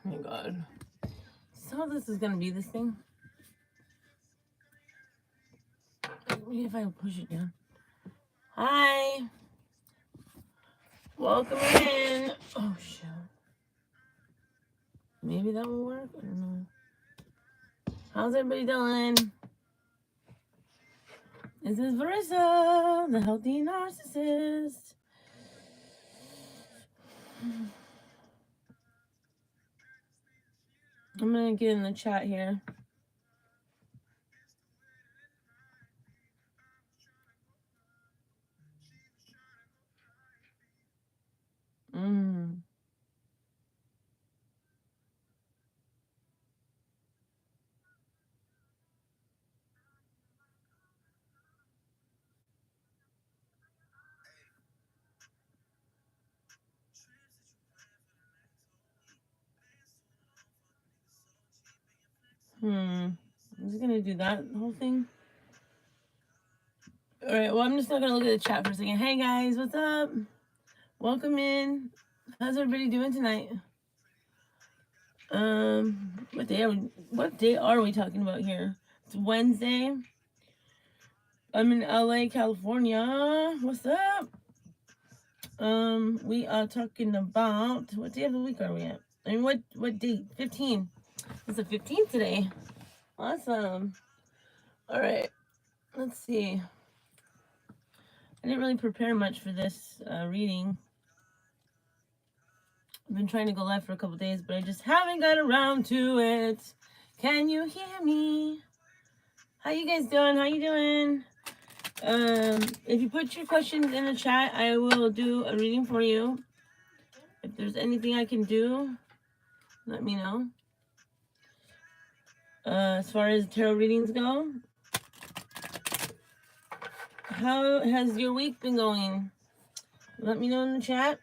Oh my god. So this is gonna be this thing. Maybe if I push it down. Hi. Welcome in. Oh shit. Maybe that will work. I don't know. How's everybody doing? This is Verissa, the healthy narcissist. I'm gonna get in the chat here. I'm just gonna do that whole thing. Alright, well, I'm just not gonna look at the chat for a second. Hey guys, what's up? Welcome in. How's everybody doing tonight? What day are we talking about here? It's Wednesday. I'm in LA, California. What's up? We are talking about what day of the week are we at? I mean, what date? 15. It's the 15th today. Awesome. All right. Let's see. I didn't really prepare much for this reading. I've been trying to go live for a couple days, but I just haven't got around to it. Can you hear me? How you guys doing? How you doing? If you put your questions in the chat, I will do a reading for you. If there's anything I can do, let me know. As far as tarot readings go, how has your week been going? Let me know in the chat.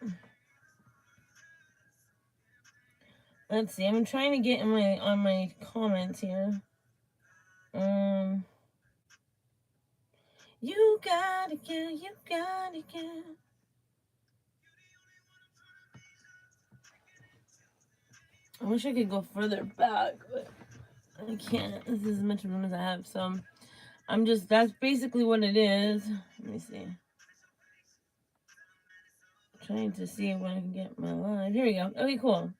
Let's see. I'm trying to get in on my comments here. You gotta get. You gotta get. I wish I could go further back, but I can't. This is as much room as I have, so I'm just, that's basically what it is. Let me see. I'm trying to see when I can get my live. Here we go. Okay, cool.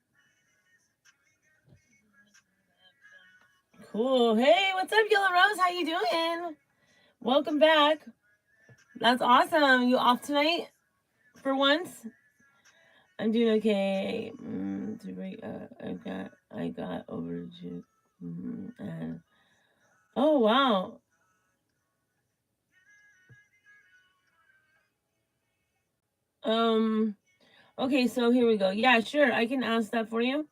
Cool. Hey, what's up, Yellow Rose? How you doing? Welcome back. That's awesome. You off tonight for once? I'm doing okay. I got over to. Oh wow. Okay, so here we go. Yeah, sure. I can ask that for you.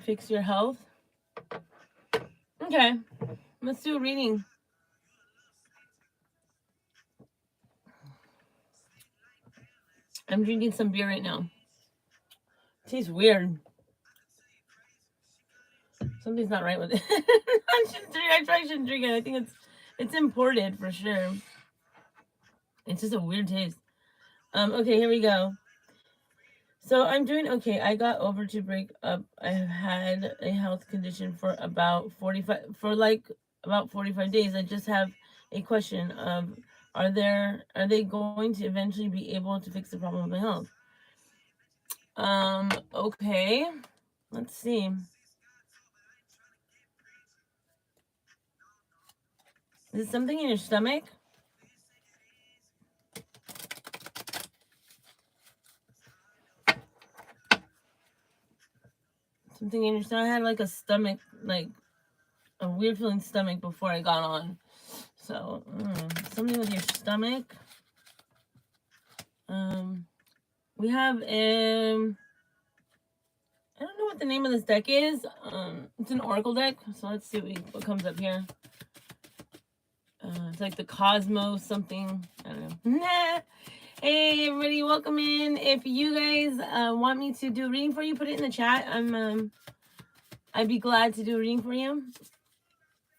Fix your health. Okay, let's do a reading. I'm drinking some beer right now. It tastes weird. Something's not right with it. I probably shouldn't drink it. I think it's imported for sure. It's just a weird taste. Okay, here we go. So I'm doing okay. I got over to break up. I have had a health condition for about 45 days. I just have a question of are they going to eventually be able to fix the problem with my health? Okay. Let's see. Is it something in your stomach? Something in your stomach? I had like a stomach, like a weird feeling stomach before I got on. So, something with your stomach. We have I don't know what the name of this deck is. It's an oracle deck. So let's see what comes up here. It's like the Cosmos something. I don't know. Hey everybody, welcome in. If you guys want me to do a reading for you, put it in the chat. I'd be glad to do a reading for you.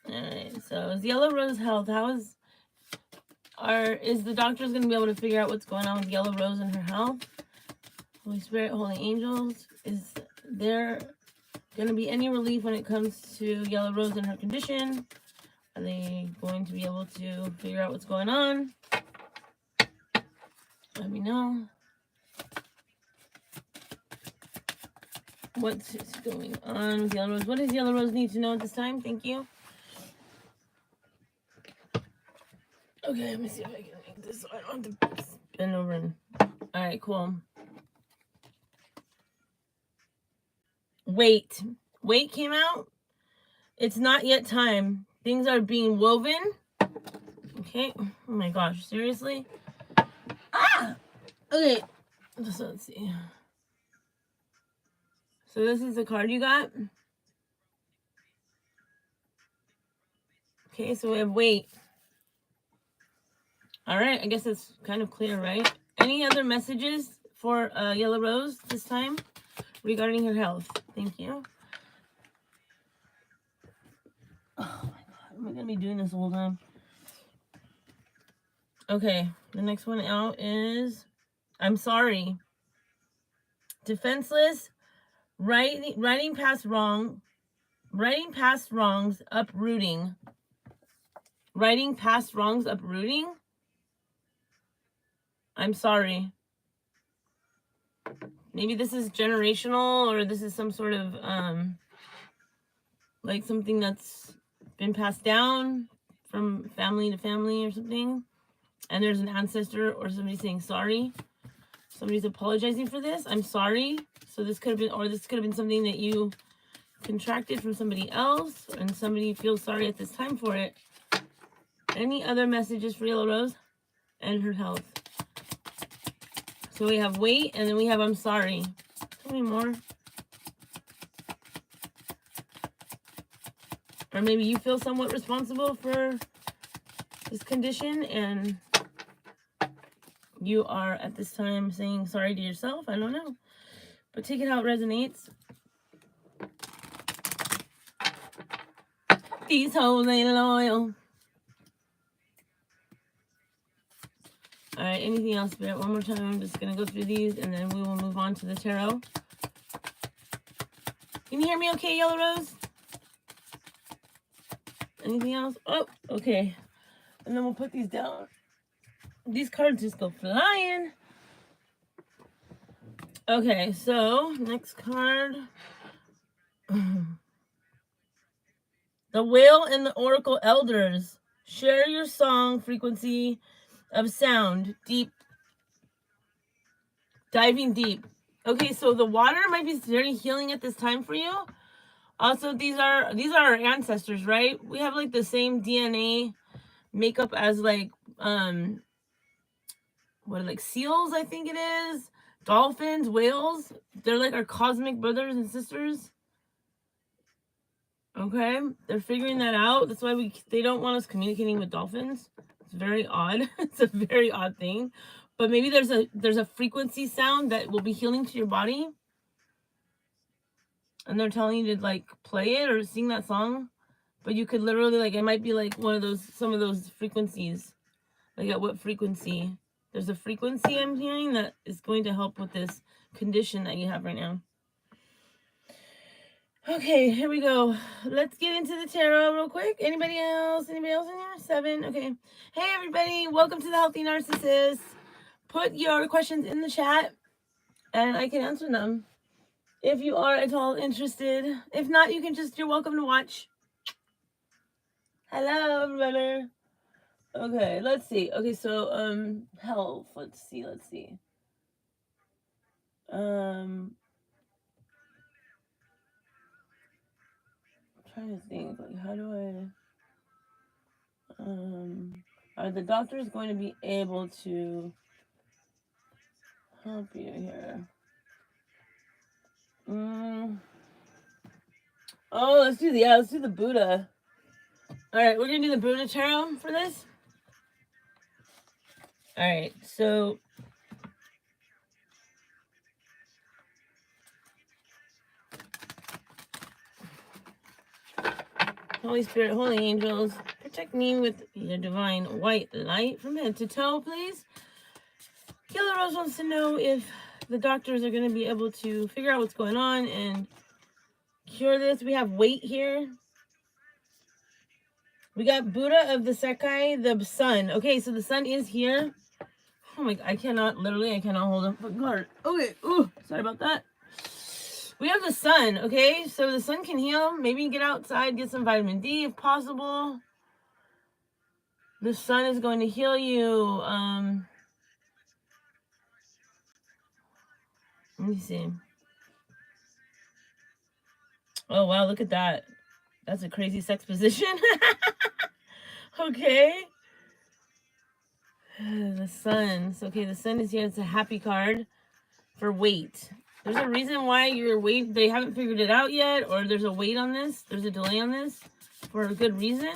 Alright, so is Yellow Rose health? Is the doctors gonna be able to figure out what's going on with Yellow Rose and her health? Holy Spirit, Holy Angels, is there gonna be any relief when it comes to Yellow Rose and her condition? Are they going to be able to figure out what's going on? Let me know. What's going on with Yellow Rose? What does Yellow Rose need to know at this time? Thank you. Okay, let me see if I can make this so I don't have to bend over and... Alright, cool. Wait. Wait came out. It's not yet time. Things are being woven. Okay. Oh my gosh, seriously? Ah! Okay. So let's see. So this is the card you got. Okay, so we have wait. Alright, I guess it's kind of clear, right? Any other messages for Yellow Rose this time regarding her health? Thank you. Oh my god, am I gonna be doing this the whole time? Okay, the next one out is I'm sorry. Defenseless, writing past wrongs, uprooting. Writing past wrongs, uprooting. I'm sorry. Maybe this is generational, or this is some sort of like something that's been passed down from family to family or something. And there's an ancestor or somebody saying sorry. Somebody's apologizing for this. I'm sorry. So this could have been, or this could have been something that you contracted from somebody else, and somebody feels sorry at this time for it. Any other messages for Yellow Rose and her health? So we have wait, and then we have I'm sorry. Tell me more. Or maybe you feel somewhat responsible for this condition, and you are at this time saying sorry to yourself. I don't know. But take it how it resonates. These hoes ain't loyal. Alright, anything else, Spirit? One more time. I'm just going to go through these, and then we will move on to the tarot. Can you hear me okay, Yellow Rose? Anything else? Oh, okay. And then we'll put these down. These cards just go flying. Okay, so next card. The Whale and the Oracle Elders. Share your song frequency of sound. Deep. Diving deep. Okay, so the water might be very healing at this time for you. Also, these are our ancestors, right? We have like the same DNA makeup as like like seals, I think it is. Dolphins, whales. They're like our cosmic brothers and sisters. Okay, they're figuring that out. That's why they don't want us communicating with dolphins. It's very odd. It's a very odd thing. But maybe there's a frequency sound that will be healing to your body. And they're telling you to like play it or sing that song. But you could literally like, it might be like some of those frequencies. Like at what frequency? There's a frequency I'm hearing that is going to help with this condition that you have right now. Okay, here we go. Let's get into the tarot real quick. Anybody else? Anybody else in here? 7. Okay. Hey, everybody. Welcome to the Healthy Narcissist. Put your questions in the chat, and I can answer them if you are at all interested. If not, you're welcome to watch. Hello, everybody. Okay, let's see. Okay, so, health. Let's see. I'm trying to think, like, how do I, are the doctors going to be able to help you here? Oh, let's do the Buddha. All right, we're gonna do the Buddha tarot for this. All right, so Holy Spirit, holy angels, protect me with your divine white light from head to toe, please. Killer Rose wants to know if the doctors are going to be able to figure out what's going on and cure this. We have weight here. We got Buddha of the Sekai, the sun. Okay, so the sun is here. Oh my, I cannot hold up the card. Okay, ooh, sorry about that. We have the sun, okay? So the sun can heal. Maybe get outside, get some vitamin D if possible. The sun is going to heal you. Let me see. Oh, wow, look at that. That's a crazy sex position. Okay. The sun. So, okay, the sun is here. It's a happy card for weight. There's a reason why you're wait. They haven't figured it out yet, or there's a wait on this. There's a delay on this for a good reason.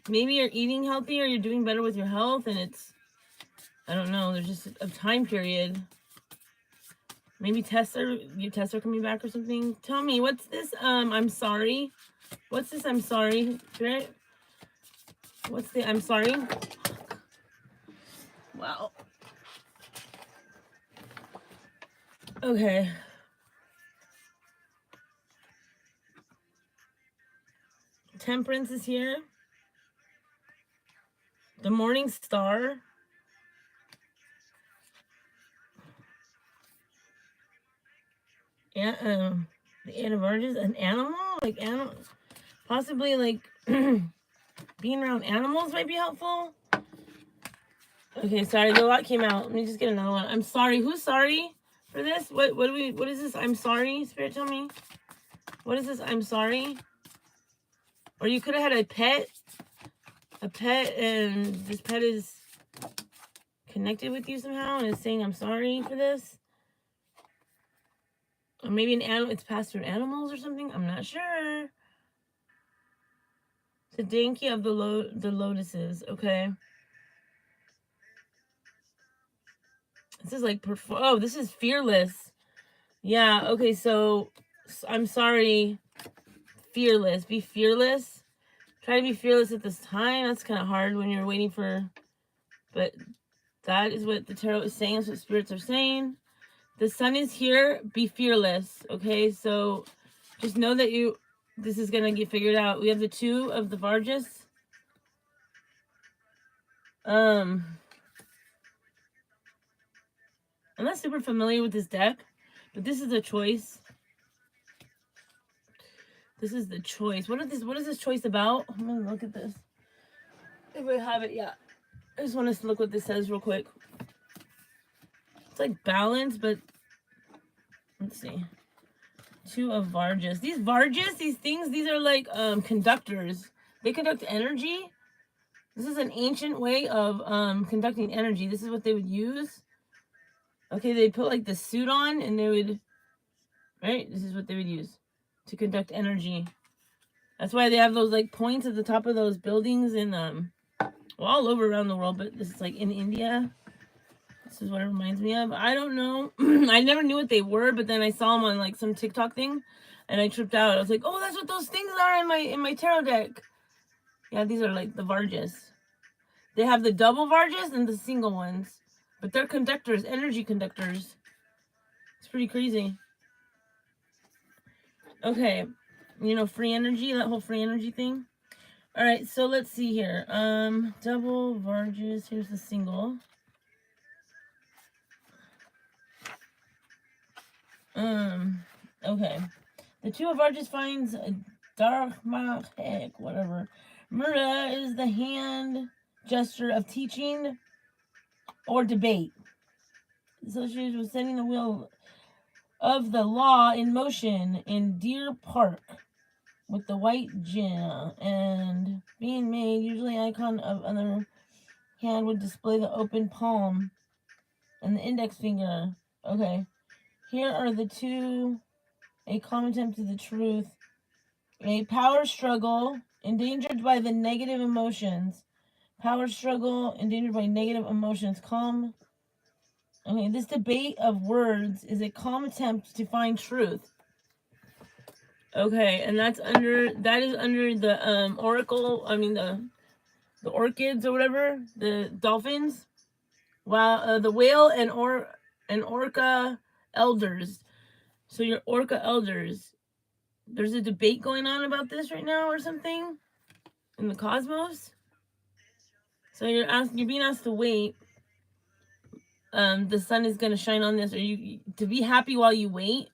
Maybe you're eating healthy or you're doing better with your health, and it's, I don't know, there's just a time period. Maybe your tests are coming back or something. Tell me, what's this? I'm sorry. What's this? I'm sorry. Spirit? What's the I'm sorry? Wow. Okay. Temperance is here. The morning star. Yeah, the Eight of Arches, an animal? Like animal, possibly like being around animals might be helpful. Okay, sorry, a lot came out. Let me just get another one. I'm sorry. Who's sorry for this? What is this? I'm sorry. Spirit, tell me. What is this? I'm sorry. Or you could have had a pet, and this pet is connected with you somehow and is saying I'm sorry for this. Or maybe an animal, it's passed through animals or something. I'm not sure. The Danki of the lotuses. Okay. This is like this is fearless. Yeah. Okay. So I'm sorry. Fearless. Be fearless. Try to be fearless at this time. That's kind of hard when you're waiting for. But that is what the tarot is saying. That's what spirits are saying. The sun is here. Be fearless. Okay. So just know that this is gonna get figured out. We have the Two of the Vargas. I'm not super familiar with this deck, but this is a choice. This is the choice. What is this choice about? I'm gonna look at this. If I have it, yeah. I just want us to look what this says real quick. It's like balance, but let's see. Two of Vargas. These Vargas, these things, these are like conductors. They conduct energy. This is an ancient way of conducting energy. This is what they would use. Okay, they put like the suit on and they would, right? This is what they would use to conduct energy. That's why they have those like points at the top of those buildings in all over around the world, but this is like in India. This is what it reminds me of. I don't know. I never knew what they were, but then I saw them on like some TikTok thing and I tripped out. I was like, oh, that's what those things are in my tarot deck. Yeah, these are like the Vargas. They have the double Vargas and the single ones, but they're conductors, energy conductors. It's pretty crazy. Okay, free energy, that whole free energy thing. All right, so let's see here. Double Vargas. Here's the single. Okay. The Two of Vargas finds Dharma, whatever. Murra is the hand gesture of teaching or debate. Associated with setting the wheel of the law in motion in Deer Park with the white Jinnah and being made, usually icon of other hand would display the open palm and the index finger. Okay. Here are the two, a common attempt to the truth, a power struggle endangered by the negative emotions. Power struggle endangered by negative emotions. Calm. Okay, this debate of words is a calm attempt to find truth. Okay, and that is under the oracle. I mean the orchids or whatever, the dolphins. Wow, the whale and orca elders. So your orca elders. There's a debate going on about this right now or something in the cosmos. So you're being asked to wait. The sun is gonna shine on this, or you to be happy while you wait.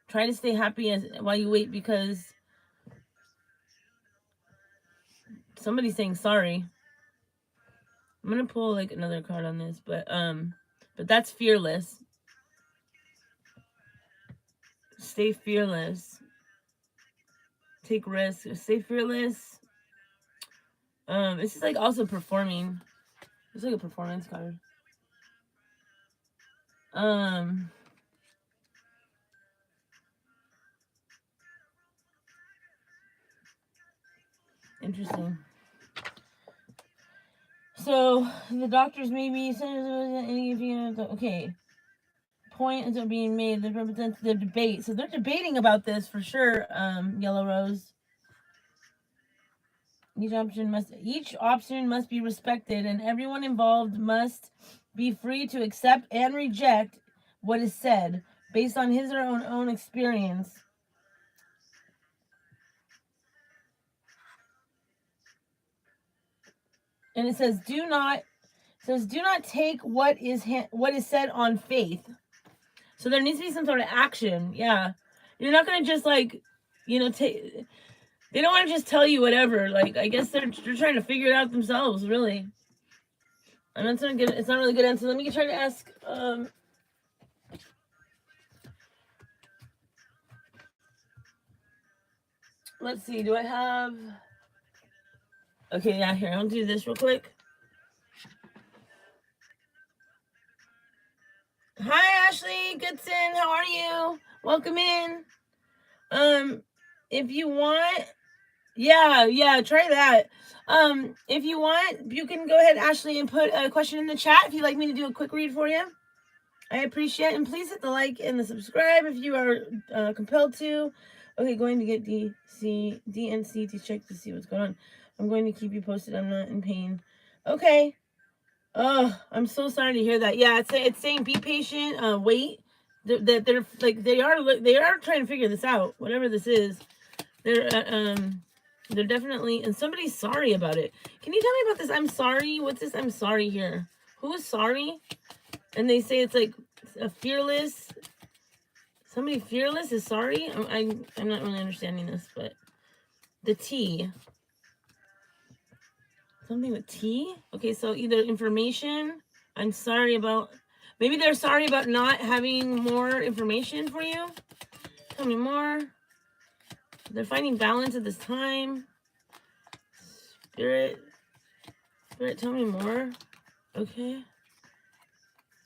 Try to stay happy while you wait, because somebody's saying sorry. I'm gonna pull like another card on this, but that's fearless. Stay fearless. Take risks. Stay fearless. This is like also performing. It's like a performance card. Interesting. So the doctors maybe okay. Point is being made that represents the debate. So they're debating about this for sure. Yellow Rose. Each option must be respected, and everyone involved must be free to accept and reject what is said based on his or her own experience. And it says, "Do not take what is said on faith." So there needs to be some sort of action. Yeah, you're not gonna just like, take. They don't want to just tell you whatever. Like, I guess they're trying to figure it out themselves, really. And that's not good. It's not really good answer. Let me try to ask. Let's see. Do I have? Okay, yeah. Here, I'll do this real quick. Hi, Ashley Goodson. How are you? Welcome in. If you want, yeah, try that. If you want, you can go ahead, Ashley, and put a question in the chat if you'd like me to do a quick read for you. I appreciate it. And please hit the like and the subscribe if you are compelled to. Okay, going to get DNC to check to see what's going on. I'm going to keep you posted. I'm not in pain. Okay. Oh, I'm so sorry to hear that. Yeah, it's saying be patient. Wait. They're like they are trying to figure this out. Whatever this is, they're definitely, and somebody's sorry about it. Can you tell me about this? I'm sorry. What's this? I'm sorry here. Who is sorry? And they say it's like a fearless. Somebody fearless is sorry. I'm not really understanding this, but the T. Something with T. Okay, so either information. I'm sorry about. Maybe they're sorry about not having more information for you. Tell me more. They're finding balance at this time. Spirit, tell me more. Okay.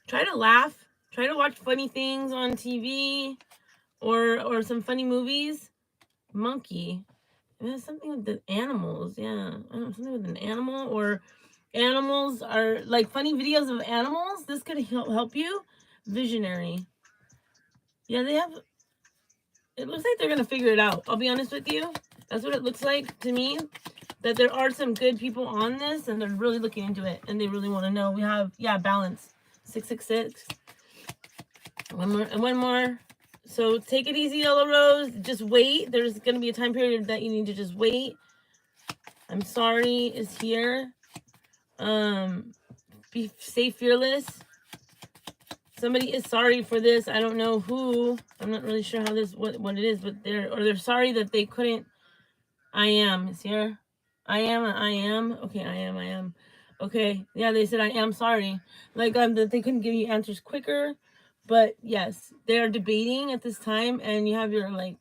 Try to laugh. Try to watch funny things on TV, or some funny movies. Monkey. It has something with the animals. Yeah, I don't know, something with an animal, or animals are like funny videos of animals. This could help you. Visionary. Yeah, they have. It looks like they're gonna figure it out. I'll be honest with you. That's what it looks like to me. That there are some good people on this, and they're really looking into it, and they really want to know. We have balance. 666. One more. So take it easy, Yellow Rose. Just wait. There's gonna be a time period that you need to just wait. I'm sorry is here. Stay fearless. Somebody is sorry for this. I don't know who. I'm not really sure how what it is, but they're sorry that they couldn't. I am is here. I am. Okay, I am. Okay, yeah, they said I am sorry. Like that they couldn't give you answers quicker, but yes, they are debating at this time, and you have your like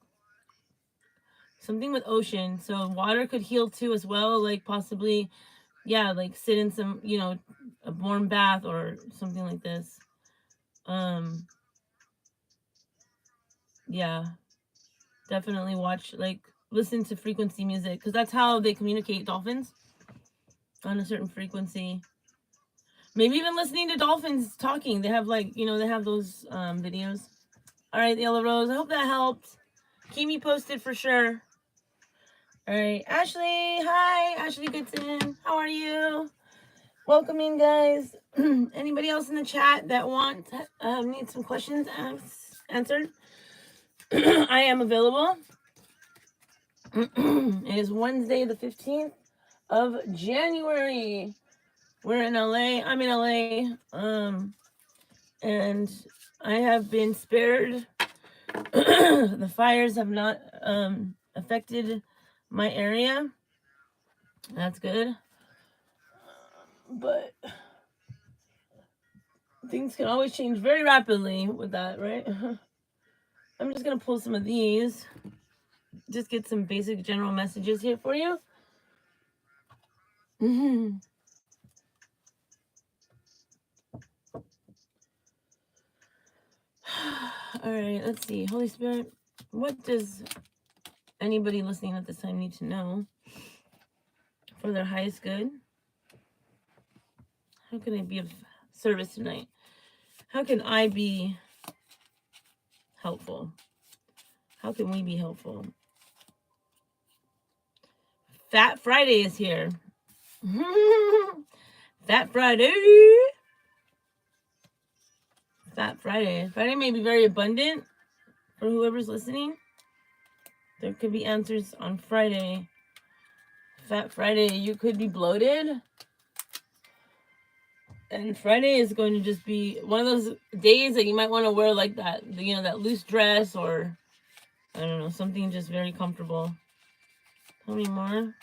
something with ocean, so water could heal too as well. Like possibly, yeah, like sit in some a warm bath or something like this. Yeah, definitely listen to frequency music, because that's how they communicate, dolphins, on a certain frequency. Maybe even listening to dolphins talking. They have they have those videos. All right, Yellow Rose, I hope that helped. Keep me posted for sure. All right, Ashley. Hi, Ashley Goodson. How are you? Welcome in, guys. Anybody else in the chat that need some questions answered? I am available. It is Wednesday, the 15th of January. We're in LA. I'm in LA. And I have been spared. The fires have not affected my area. That's good. But things can always change very rapidly with that, right? I'm just going to pull some of these. Just get some basic general messages here for you. All right, let's see. Holy Spirit, what does anybody listening at this time need to know for their highest good? How can I be of service tonight? How can I be helpful? How can we be helpful? Fat Friday is here. Fat Friday. Fat Friday. Friday may be very abundant for whoever's listening. There could be answers on Friday. Fat Friday, you could be bloated. And Friday is going to just be one of those days that you might want to wear like that, that loose dress, or I don't know, something just very comfortable. Tell me more.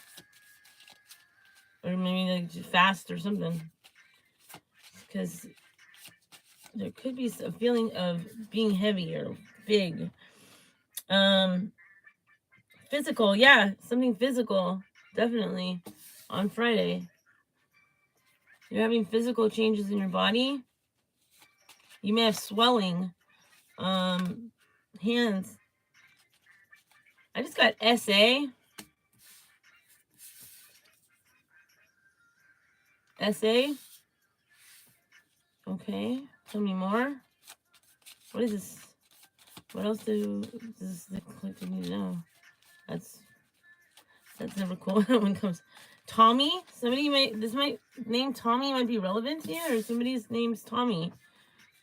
Or maybe like just fast or something. Because there could be a feeling of being heavy or big. Physical, yeah, something physical, definitely, on Friday. You're having physical changes in your body. You may have swelling. Hands. I just got SA. SA. Okay. Tell me more. What is this? What else does the collective need to know? That's never cool when it comes. Tommy. This name Tommy might be relevant to you, or somebody's name's Tommy.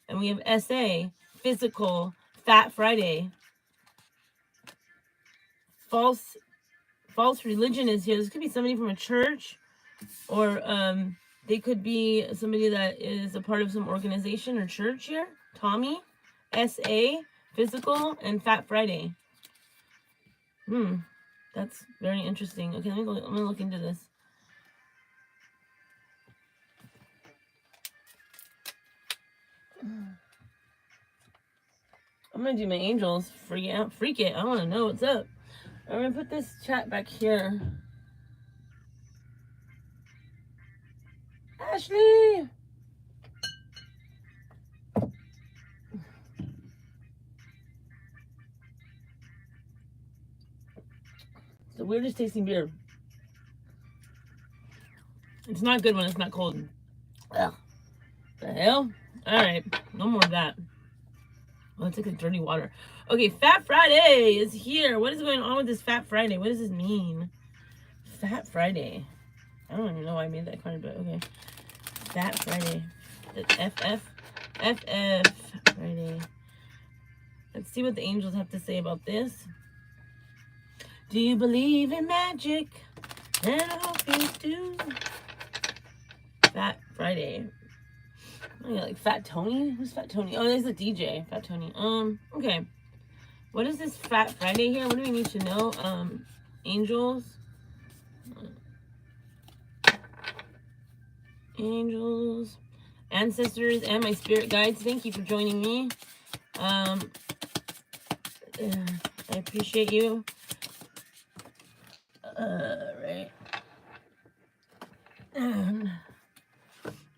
And we have SA. Physical. Fat Friday. False religion is here. This could be somebody from a church, or they could be somebody that is a part of some organization or church here. Tommy, SA, physical, and Fat Friday. That's very interesting. Okay, I'm gonna look into this. I'm gonna do my angels. Freak it. I want to know what's up. I'm gonna put this chat back here. Ashley! It's the weirdest tasting beer. It's not good when it's not cold. Ugh. The hell? Alright, no more of that. Oh, it's like a dirty water. Okay, Fat Friday is here. What is going on with this Fat Friday? What does this mean? Fat Friday. I don't even know why I made that card, but okay. Fat Friday. FF Friday. Let's see what the angels have to say about this. Do you believe in magic? And I hope you do. Fat Friday. Oh, yeah, like Fat Tony? Who's Fat Tony? Oh, there's a DJ. Fat Tony. Okay. What is this Fat Friday here? What do we need to know? Angels. Angels. Ancestors and my spirit guides. Thank you for joining me. I appreciate you. Right.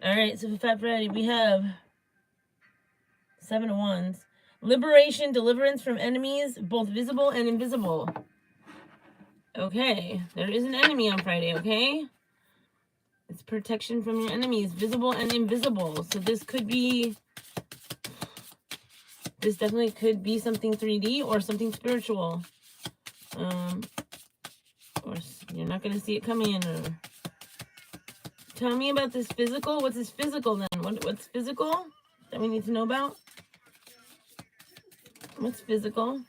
All right, so for Fat Friday, we have 7 of Wands. Liberation, deliverance from enemies, both visible and invisible. Okay, there is an enemy on Friday, okay? It's protection from your enemies, visible and invisible. So this definitely could be something 3D or something spiritual. Or you're not going to see it coming. Or tell me about this physical. What's this physical then? What's physical that we need to know about? What's physical?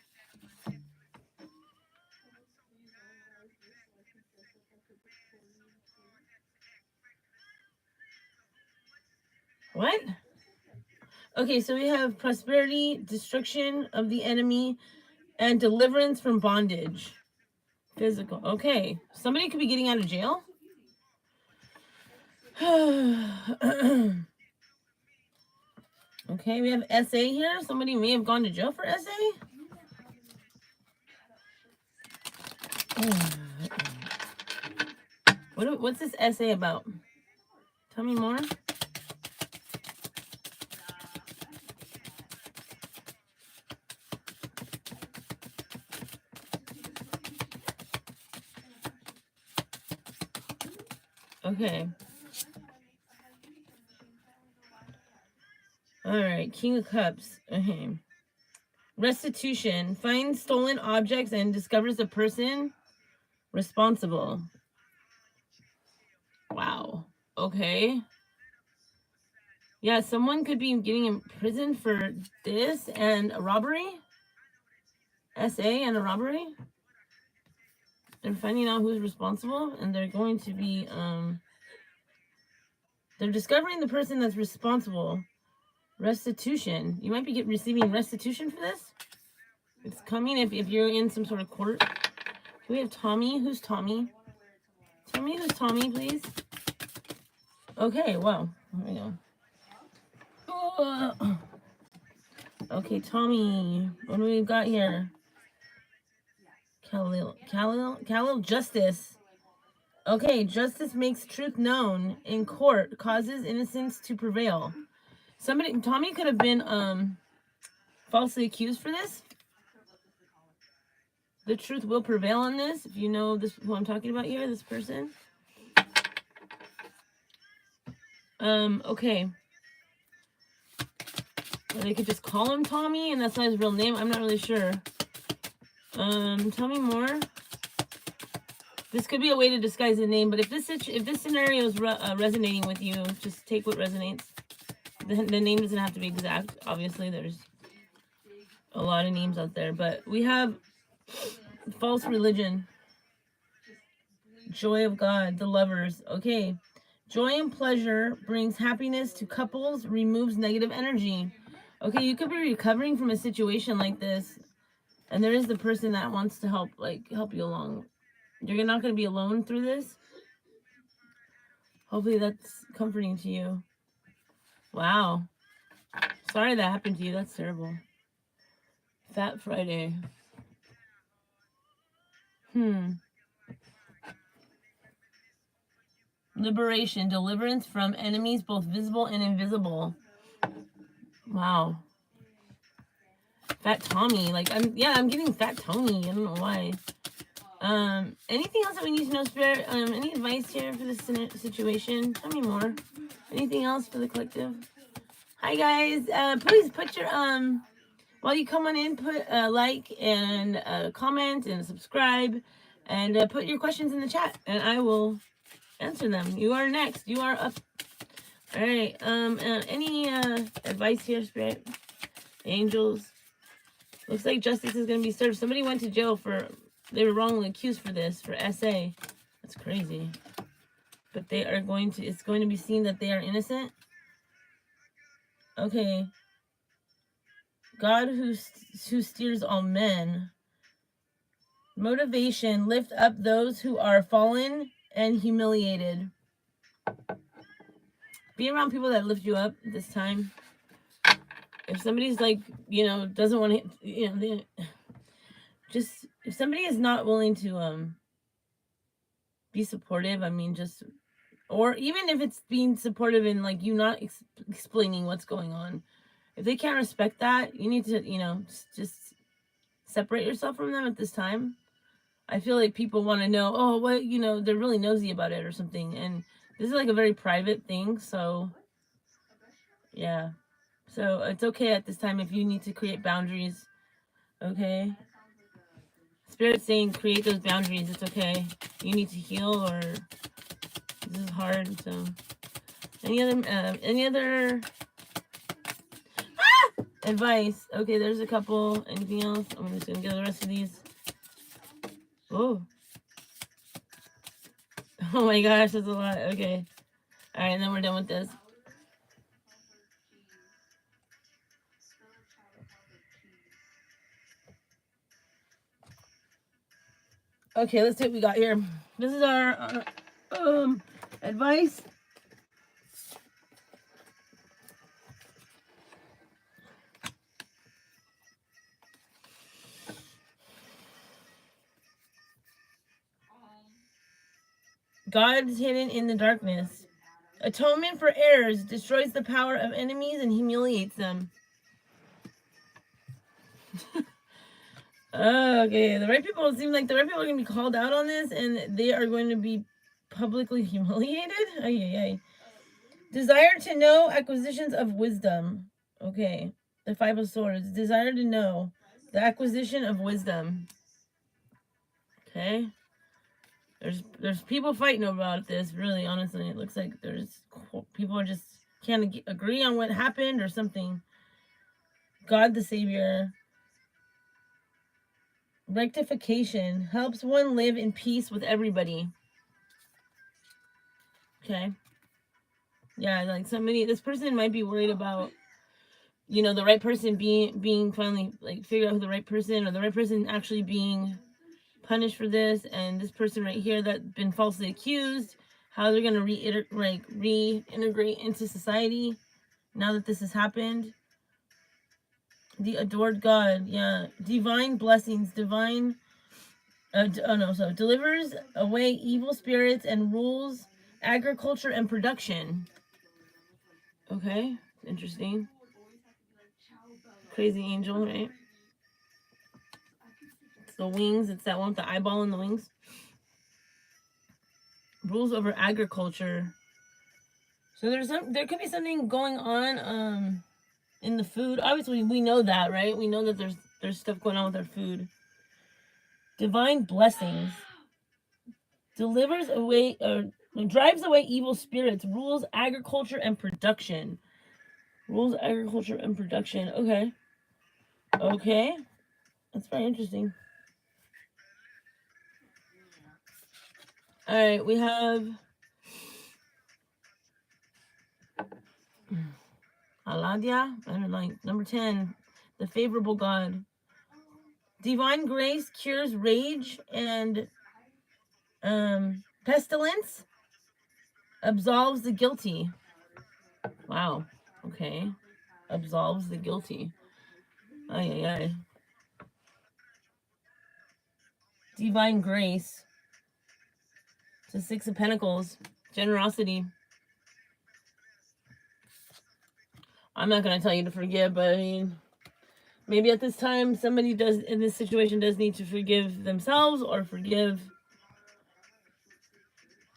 What? Okay, so we have prosperity, destruction of the enemy, and deliverance from bondage. Physical. Okay. Somebody could be getting out of jail. Okay, we have SA here. Somebody may have gone to jail for SA. What's this SA about? Tell me more. Okay. All right. King of Cups. Okay. Restitution. Finds stolen objects and discovers the person responsible. Wow. Okay. Yeah, someone could be getting in prison for this and a robbery. SA and a robbery. They're finding out who's responsible, and they're going to be they're discovering the person that's responsible. Restitution. You might be receiving restitution for this. It's coming if you're in some sort of court. Do we have Tommy? Who's Tommy? Tell me who's Tommy, please. Okay, well, here we go. Okay, Tommy. What do we got here? Khalil, justice. Okay, justice makes truth known in court, causes innocence to prevail. Tommy could have been falsely accused for this. The truth will prevail on this. If you know this, who I'm talking about here, this person. Okay. Or they could just call him Tommy, and that's not his real name. I'm not really sure. Tell me more. This could be a way to disguise the name, but if this scenario is resonating with you, just take what resonates. The name doesn't have to be exact. Obviously, there's a lot of names out there, but we have false religion, joy of God, the lovers. Okay, joy and pleasure brings happiness to couples, removes negative energy. Okay, you could be recovering from a situation like this, and there is the person that wants to help you along. You're not going to be alone through this. Hopefully that's comforting to you. Wow. Sorry that happened to you. That's terrible. Fat Friday. Liberation, deliverance from enemies, both visible and invisible. Wow. Fat Tommy. I'm getting Fat Tony. I don't know why. Anything else that we need to know, Spirit? Any advice here for this situation? Tell me more. Anything else for the collective? Hi guys. Please put your while you come on in, put a like and a comment and a subscribe, and put your questions in the chat, and I will answer them. You are next. You are up. All right. Any advice here, Spirit? Angels. Looks like justice is going to be served. Somebody went to jail they were wrongly accused for this, for SA. That's crazy. But it's going to be seen that they are innocent. Okay. God who steers all men. Motivation, lift up those who are fallen and humiliated. Be around people that lift you up this time. If somebody's doesn't want to, just if somebody is not willing to be supportive, or even if it's being supportive in you not explaining what's going on, if they can't respect that, you need to just separate yourself from them at this time. I feel like people want to know, they're really nosy about it or something, and this is a very private thing, so yeah. So it's okay at this time if you need to create boundaries, okay? Spirit saying create those boundaries. It's okay. You need to heal, or this is hard. So any other advice? Okay, there's a couple. Anything else? I'm just gonna get the rest of these. Oh. Oh my gosh, that's a lot. Okay. All right, and then we're done with this. Okay, let's see what we got here. This is our advice. God is hidden in the darkness. Atonement for errors destroys the power of enemies and humiliates them. Okay, the right people, it seems like the right people are going to be called out on this, and they are going to be publicly humiliated. Ay. Desire to know, acquisitions of wisdom. Okay, the Five of Swords. Desire to know, the acquisition of wisdom. Okay. There's people fighting about this, really, honestly. It looks like there's people are just can't agree on what happened or something. God the Savior. Rectification helps one live in peace with everybody. Okay. Yeah, like this person might be worried about, the right person being finally, like, figure out who the right person, or the right person actually being punished for this, and this person right here that's been falsely accused, how they're gonna reintegrate into society now that this has happened. The adored God, yeah. Divine blessings, delivers away evil spirits and rules agriculture and production. Okay, interesting. Crazy angel, right? It's the wings. It's that one with the eyeball in the wings. Rules over agriculture. So there could be something going on in the food. Obviously, we know that, right? We know that there's stuff going on with our food. Divine blessings. Delivers away or drives away evil spirits. Rules agriculture and production. Rules agriculture and production. Okay. Okay. That's very interesting. All right, we have Aladia. I don't know, number 10, the favorable God. Divine grace cures rage and pestilence. Absolves the guilty. Wow. Okay. Absolves the guilty. Ay. Divine grace. The Six of Pentacles. Generosity. I'm not going to tell you to forgive, but I mean, maybe at this time somebody does in this situation does need to forgive themselves or forgive,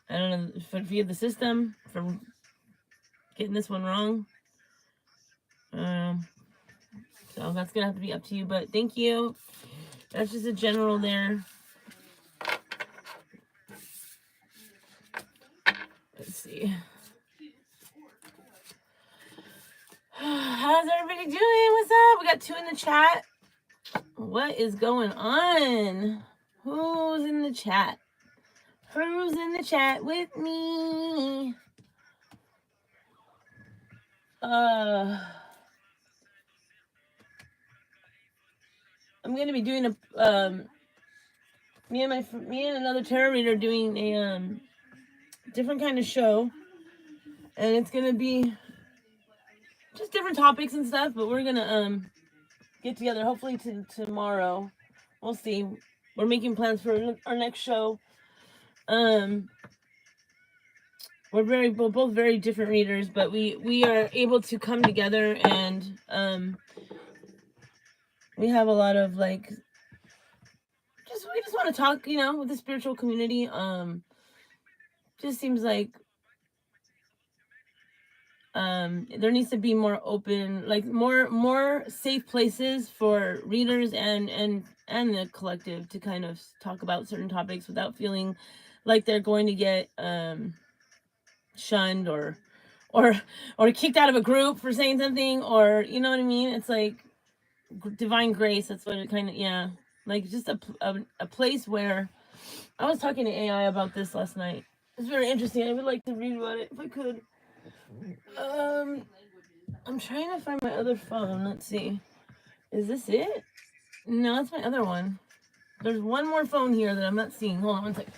I don't know, forgive the system for getting this one wrong. So that's gonna have to be up to you, but thank you. That's just a general there. Let's see. How's everybody doing? What's up? We got 2 in the chat. What is going on? Who's in the chat? Who's in the chat with me? I'm gonna be doing a me and another tarot reader doing a different kind of show, and it's gonna be just different topics and stuff. But we're gonna get together hopefully tomorrow. We'll see. We're making plans for our next show. We're both very different readers, but we are able to come together, and we have a lot of we just want to talk, with the spiritual community. Just seems like there needs to be more open, like more safe places for readers and the collective to kind of talk about certain topics without feeling like they're going to get shunned or kicked out of a group for saying something, or you know what I mean. It's like divine grace. That's what it kind of, yeah, like just a place where I was talking to AI about this last night. It's very interesting. I would like to read about it if I could. I'm trying to find my other phone. Let's see. Is this it? No, that's my other one. There's one more phone here that I'm not seeing. Hold on one second.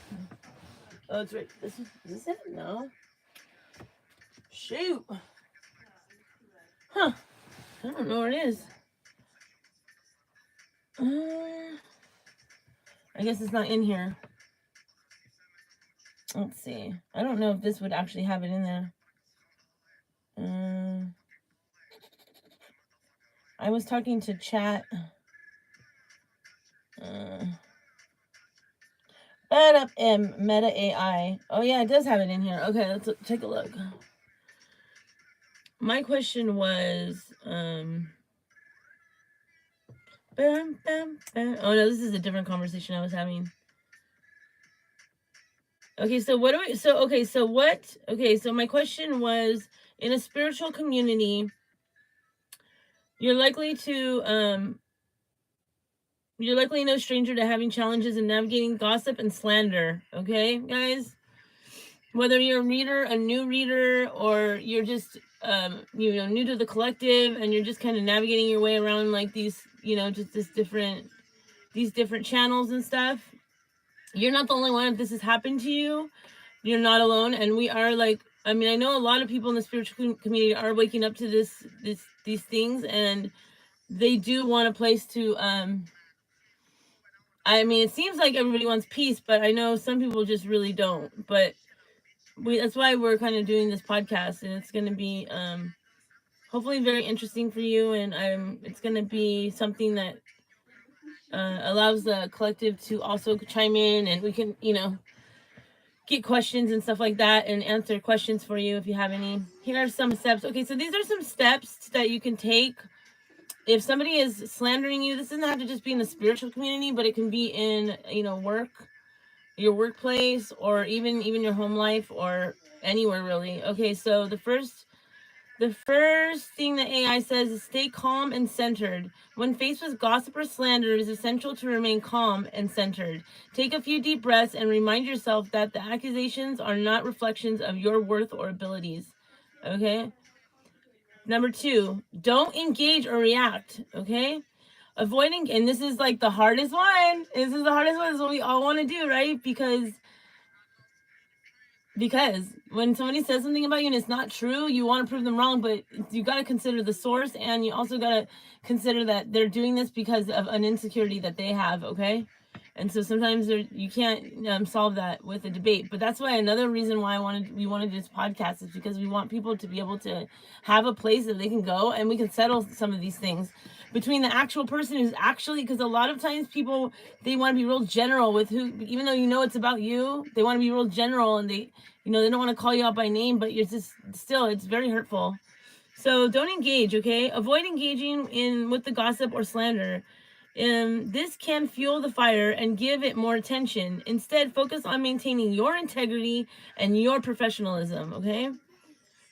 Oh, it's right. Is this it? No. Shoot. Huh. I don't know where it is. I guess it's not in here. Let's see. I don't know if this would actually have it in there. I was talking to chat. Meta AI. Oh yeah, it does have it in here. Okay, let's take a look. My question was, oh no, this is a different conversation I was having. Okay, so what do we, so, okay, so what, okay, so my question was, in a spiritual community, you're likely no stranger to having challenges in navigating gossip and slander, okay, guys? Whether you're a reader, a new reader, or you're just, new to the collective, and you're just kind of navigating your way around like these, just these different channels and stuff, you're not the only one. If this has happened to you, you're not alone. And we are like, I mean, I know a lot of people in the spiritual community are waking up to these things, and they do want a place to, I mean, it seems like everybody wants peace, but I know some people just really don't. But that's why we're kind of doing this podcast, and it's going to be hopefully very interesting for you, and it's going to be something that allows the collective to also chime in, and we can get questions and stuff like that and answer questions for you if you have any. Here are some steps. Okay, so these are some steps that you can take if somebody is slandering you. This doesn't have to just be in the spiritual community, but it can be in work, your workplace, or even your home life, or anywhere really. Okay, so the first thing that AI says is stay calm and centered. When faced with gossip or slander, it is essential to remain calm and centered. Take a few deep breaths and remind yourself that the accusations are not reflections of your worth or abilities. Okay? Number 2, don't engage or react. Okay? Avoiding, and this is like the hardest one. This is what we all want to do, right? Because when somebody says something about you and it's not true, you want to prove them wrong, but you got to consider the source, and you also got to consider that they're doing this because of an insecurity that they have, okay? And so sometimes you can't solve that with a debate. But that's why another reason why we wanted this podcast is because we want people to be able to have a place that they can go, and we can settle some of these things between the actual person who's actually, because a lot of times people, they want to be real general with who, even though it's about you, they want to be real general, and they don't want to call you out by name, but you're just still, it's very hurtful. So don't engage, okay? Avoid engaging with the gossip or slander. This can fuel the fire and give it more attention. Instead, focus on maintaining your integrity and your professionalism, okay?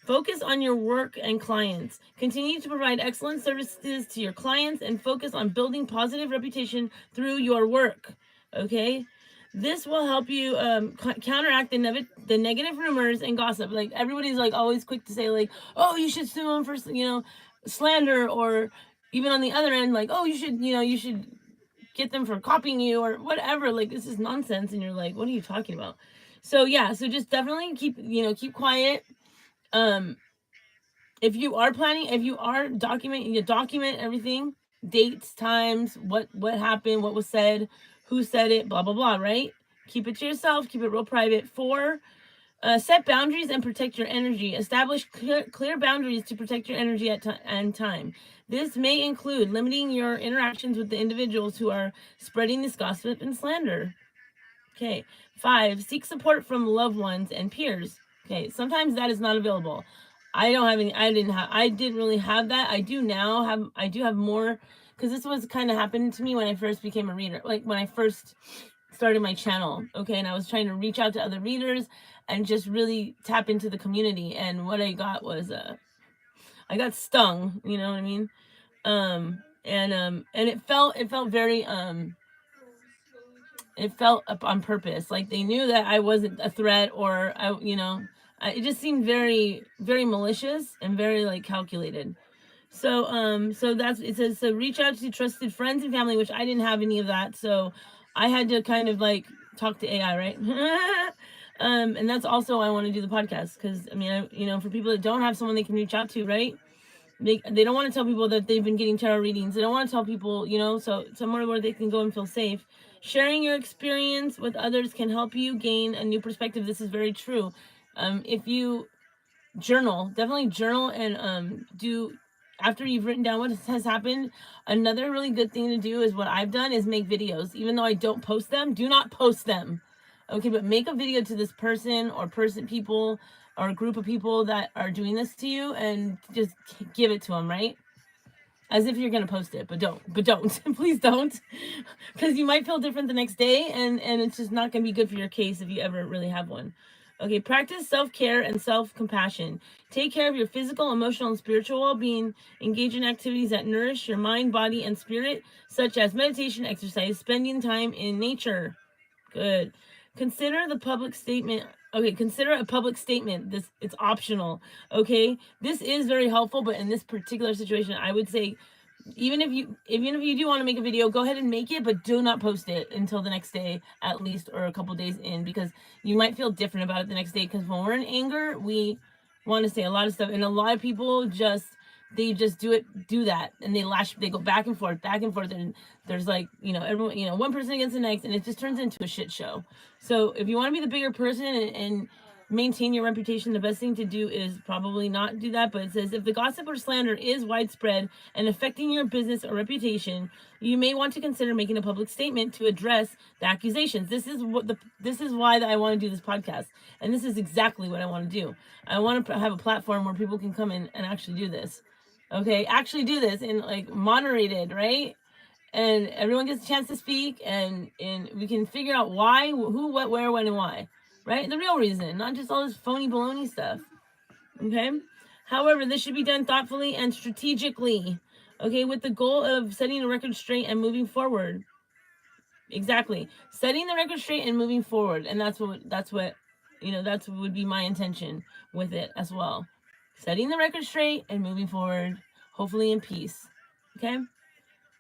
Focus on your work and clients. Continue to provide excellent services to your clients and focus on building positive reputation through your work, okay? This will help you counteract the negative rumors and gossip. Like, everybody's like always quick to say like, oh, you should sue them for slander, or even on the other end, like, oh, you should get them for copying you or whatever. Like, this is nonsense, and you're like, what are you talking about? So yeah, so just definitely keep quiet. If you are document everything, dates, times, what happened, what was said, who said it, blah blah blah, right? Keep it to yourself, keep it real private. 4, set boundaries and protect your energy. Establish clear boundaries to protect your energy and time. This may include limiting your interactions with the individuals who are spreading this gossip and slander. Okay. 5, seek support from loved ones and peers. Okay, sometimes that is not available. I don't have any. I didn't really have that. I do now have. I do have more, because this was kind of happened to me when I first became a reader. Like when I first started my channel, okay, and I was trying to reach out to other readers and just really tap into the community. And what I got was I got stung. You know what I mean? And it felt very it felt up on purpose. Like they knew that I wasn't a threat, or it just seemed very malicious and very like calculated. So that's it. Says, so reach out to trusted friends and family, which I didn't have any of that. So I had to kind of like talk to AI, right? And that's also why I want to do the podcast, because I mean, for people that don't have someone they can reach out to, right? They don't want to tell people that they've been getting tarot readings. They don't want to tell people, so somewhere where they can go and feel safe. Sharing your experience with others can help you gain a new perspective. This is very true. If you journal, definitely journal, and do, after you've written down what has happened, another really good thing to do is what I've done is make videos. Even though I don't post them, do not post them. Okay, but make a video to this person or people or a group of people that are doing this to you, and just give it to them, right? As if you're gonna post it, but don't please don't, because you might feel different the next day, and it's just not gonna be good for your case if you ever really have one. Okay, practice self-care and self-compassion. Take care of your physical, emotional, and spiritual well-being. Engage in activities that nourish your mind, body, and spirit, such as meditation, exercise, spending time in nature. Good. Consider the public statement. Okay, consider a public statement. It's optional. Okay, this is very helpful, but in this particular situation, I would say, even if you do want to make a video, go ahead and make it, but do not post it until the next day at least, or a couple days in, because you might feel different about it the next day. Because when we're in anger, we want to say a lot of stuff, and a lot of people just do that, and they go back and forth, and there's like, everyone, one person against the next, and it just turns into a shit show. So if you want to be the bigger person, and maintain your reputation, the best thing to do is probably not do that. But it says, if the gossip or slander is widespread and affecting your business or reputation, you may want to consider making a public statement to address the accusations. This is why I want to do this podcast, and this is exactly what I want to do. I want to have a platform where people can come in and actually do this. Okay, actually do this, and like moderated, right? And everyone gets a chance to speak, and we can figure out why, who, what, where, when, and why, right? The real reason, not just all this phony baloney stuff. Okay. However, this should be done thoughtfully and strategically. Okay, with the goal of setting the record straight and moving forward. Exactly, setting the record straight and moving forward, and that's what that's what would be my intention with it as well. Setting the record straight and moving forward, hopefully in peace. Okay.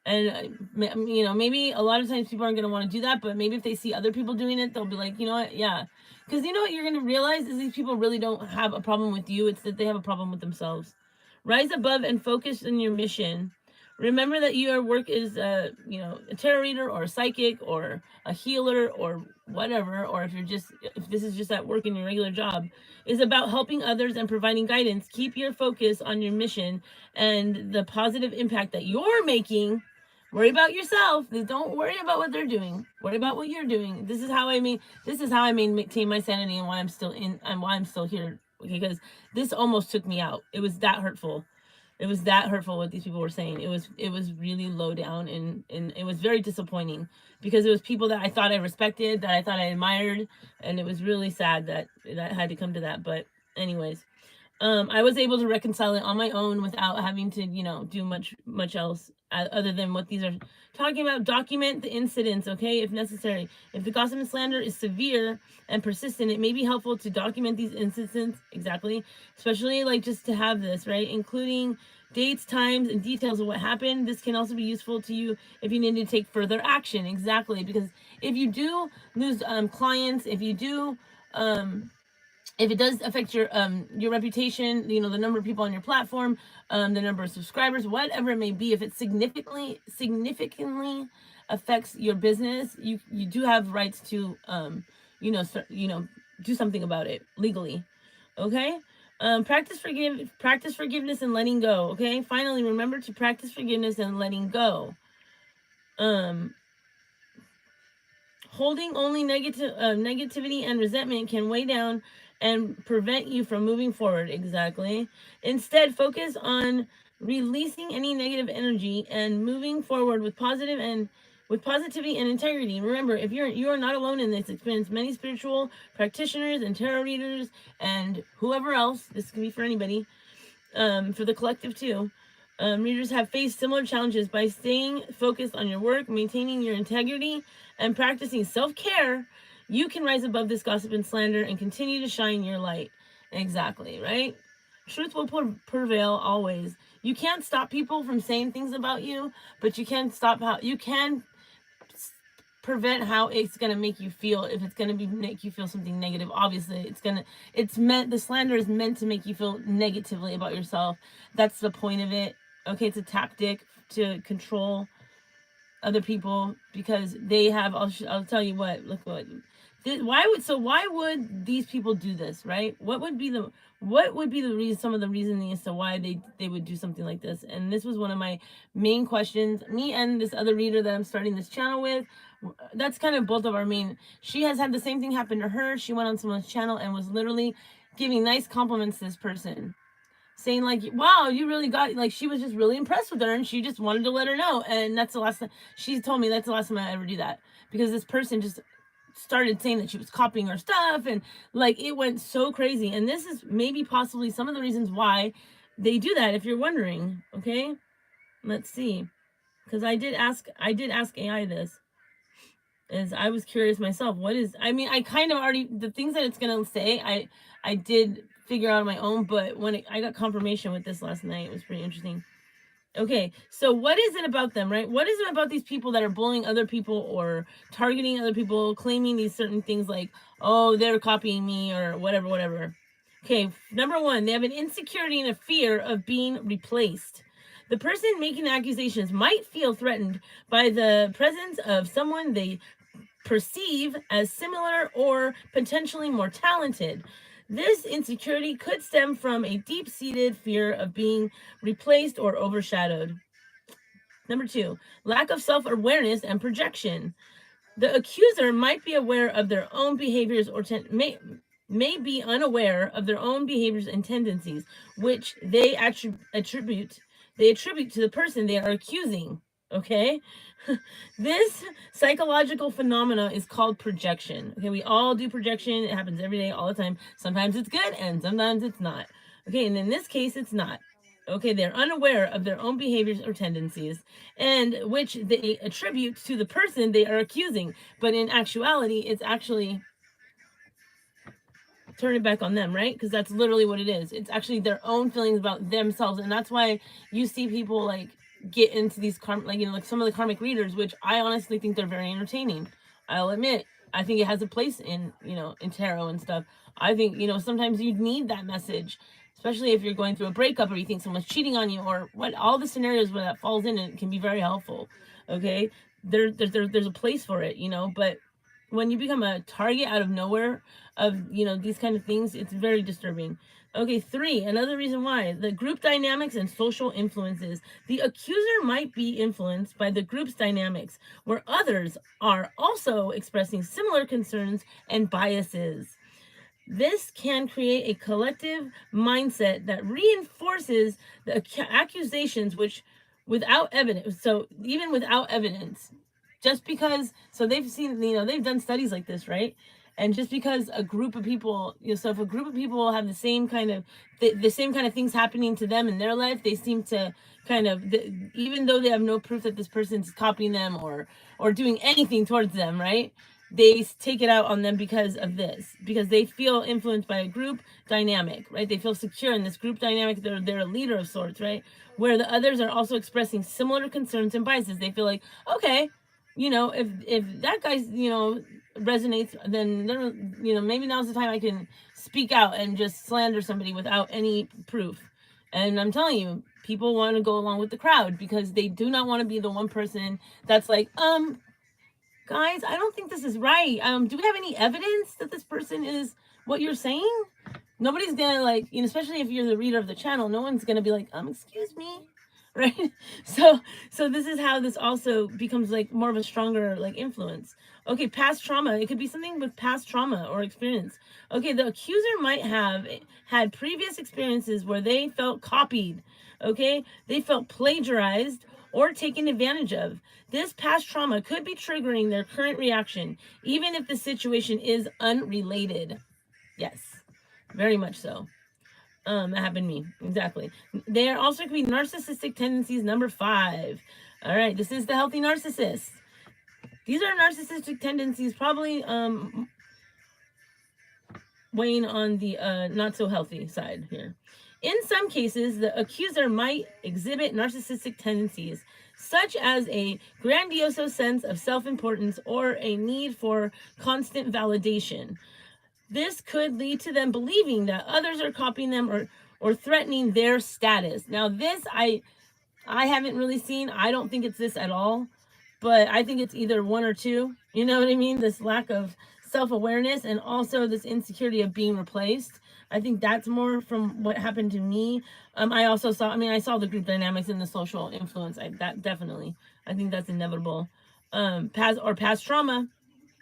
And maybe a lot of times people aren't going to want to do that, but maybe if they see other people doing it, they'll be like, you know what, yeah. Because you know what you're going to realize is these people really don't have a problem with you. It's that they have a problem with themselves. Rise above and focus on your mission. Remember that your work is a tarot reader, or a psychic, or a healer, or whatever, or if this is just at work in your regular job, is about helping others and providing guidance. Keep your focus on your mission and the positive impact that you're making. Worry about yourself. Don't worry about what they're doing. Worry about what you're doing. This is how I maintain my sanity, and why I'm still here. Okay, because this almost took me out. It was that hurtful. It was that hurtful what these people were saying. It was really low down, and it was very disappointing, because it was people that I thought I respected, that I thought I admired, and it was really sad that had to come to that. But anyways, I was able to reconcile it on my own without having to, do much else other than what these are talking about. Document the incidents, okay, if necessary. If the gossip and slander is severe and persistent, it may be helpful to document these incidents, exactly, especially like just to have this, right, including dates, times, and details of what happened. This can also be useful to you if you need to take further action, exactly, because if you do lose clients, if it does affect your reputation, the number of people on your platform, the number of subscribers, whatever it may be, if it significantly affects your business, you do have rights to do something about it legally. Okay. Practice forgiveness and letting go. Okay. Finally, remember to practice forgiveness and letting go. Holding only negativity and resentment can weigh down and prevent you from moving forward. Exactly. Instead, focus on releasing any negative energy and moving forward with positivity and integrity. Remember, if you are not alone in this experience. Many spiritual practitioners and tarot readers and whoever else, this can be for anybody, for the collective too. Readers have faced similar challenges. By staying focused on your work, maintaining your integrity, and practicing self-care, you can rise above this gossip and slander and continue to shine your light. Exactly, right? Truth will prevail always. You can't stop people from saying things about you, but you can stop how you can prevent how it's going to make you feel. If it's going to be make you feel something negative, obviously it's meant, the slander is meant to make you feel negatively about yourself. That's the point of it. Okay, it's a tactic to control other people because they have, I'll tell you what, look what why would these people do this, right? What would be the reason, some of the reasoning as to why they would do something like this? And this was one of my main questions. Me and this other reader that I'm starting this channel with, that's kind of both of our main. She has had the same thing happen to her. She went on someone's channel and was literally giving nice compliments to this person, saying like, wow, you really got, like, she was just really impressed with her and she just wanted to let her know. And that's the last time she told me, that's the last time I ever do that, because this person just started saying that she was copying her stuff, and like it went so crazy. And this is maybe possibly some of the reasons why they do that, if you're wondering. Okay, let's see, because I did ask AI this, as I was curious myself. What is, I mean, I kind of already, the things that it's gonna say, I did figure out on my own, but when I got confirmation with this last night, it was pretty interesting. Okay, so what is it about them, right? What is it about these people that are bullying other people or targeting other people, claiming these certain things like, oh, they're copying me or whatever, whatever? Okay, number one, they have an insecurity and a fear of being replaced. The person making the accusations might feel threatened by the presence of someone they perceive as similar or potentially more talented. This insecurity could stem from a deep seated fear of being replaced or overshadowed. Number two, lack of self awareness and projection. The accuser might be aware of their own behaviors or may be unaware of their own behaviors and tendencies, which they attribute to the person they are accusing. Okay, this psychological phenomena is called projection. Okay, we all do projection. It happens every day, all the time. Sometimes it's good and sometimes it's not. Okay, and in this case, it's not. Okay, they're unaware of their own behaviors or tendencies, and which they attribute to the person they are accusing. But in actuality, it's actually, turn it back on them, right? Because that's literally what it is. It's actually their own feelings about themselves, and that's why you see people like get into these like, you know, like some of the karmic readers, which I honestly think they're very entertaining. I'll admit, I think it has a place in, you know, in tarot and stuff. I think, you know, sometimes you need that message, especially if you're going through a breakup or you think someone's cheating on you or what, all the scenarios where that falls in, it can be very helpful. Okay, there's a place for it, you know. But when you become a target out of nowhere of, you know, these kind of things, it's very disturbing. Okay, three, another reason why, the group dynamics and social influences. The accuser might be influenced by the group's dynamics, where others are also expressing similar concerns and biases. This can create a collective mindset that reinforces the accusations, which without evidence, so even without evidence, just because, so they've seen, you know, they've done studies like this, right? And just because a group of people, you know, so if a group of people have the same kind of the same kind of things happening to them in their life, they seem to kind of, even though they have no proof that this person's copying them or doing anything towards them, right? They take it out on them because of this, because they feel influenced by a group dynamic, right? They feel secure in this group dynamic. They're a leader of sorts, right? Where the others are also expressing similar concerns and biases. They feel like, okay, you know, if that guy's, you know, resonates, then there, you know, maybe now's the time I can speak out and just slander somebody without any proof. And I'm telling you, people want to go along with the crowd because they do not want to be the one person that's like, guys, I don't think this is right. Do we have any evidence that this person is what you're saying? Nobody's gonna, like, you know, especially if you're the reader of the channel, no one's gonna be like, excuse me, right? So this is how this also becomes like more of a stronger like influence. Okay, past trauma. It could be something with past trauma or experience. Okay, the accuser might have had previous experiences where they felt copied. Okay, they felt plagiarized or taken advantage of. This past trauma could be triggering their current reaction, even if the situation is unrelated. Yes, very much so. That happened to me. Exactly. There also could be narcissistic tendencies, number 5. All right, this is the healthy narcissist. These are narcissistic tendencies, probably weighing on the not so healthy side here. In some cases, the accuser might exhibit narcissistic tendencies, such as a grandiose sense of self importance or a need for constant validation. This could lead to them believing that others are copying them or threatening their status. Now, this I haven't really seen. I don't think it's this at all, but I think it's either one or two. You know what I mean? This lack of self-awareness and also this insecurity of being replaced. I think that's more from what happened to me. I also saw. I mean, I saw the group dynamics and the social influence. That definitely. I think that's inevitable. Past trauma.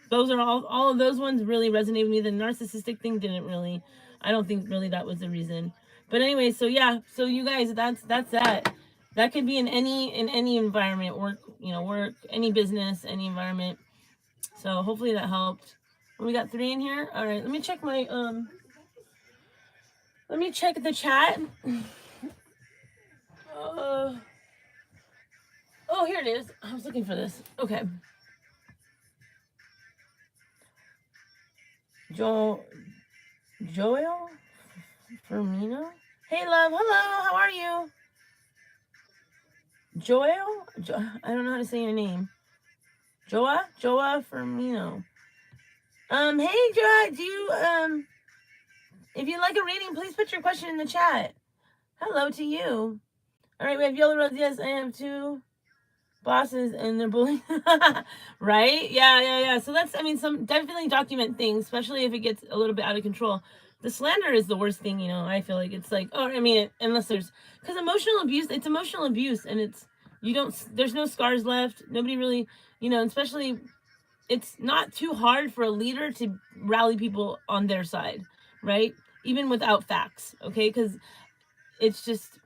Those are all of those ones really resonate with me. The narcissistic thing didn't really. I don't think really that was the reason. But anyway, so yeah, so you guys, that's that. That could be in any environment, work, any business, any environment. So hopefully that helped. We got 3 in here. All right, let me check my let me check the chat. Oh, here it is. I was looking for this. Okay. Joel Firmino. Hey, love. Hello. How are you? Joel? I don't know how to say your name. Joa Firmino. Hey, Joa, do you, if you'd like a reading, please put your question in the chat. Hello to you. All right, we have Yola Rose. Yes, I have 2 bosses and they're bullying. Right? Yeah. So that's, some definitely document things, especially if it gets a little bit out of control. The slander is the worst thing, I feel like it's like, unless because emotional abuse, it's emotional abuse and there's no scars left. Nobody really, especially it's not too hard for a leader to rally people on their side, right? Even without facts, okay? Because it's just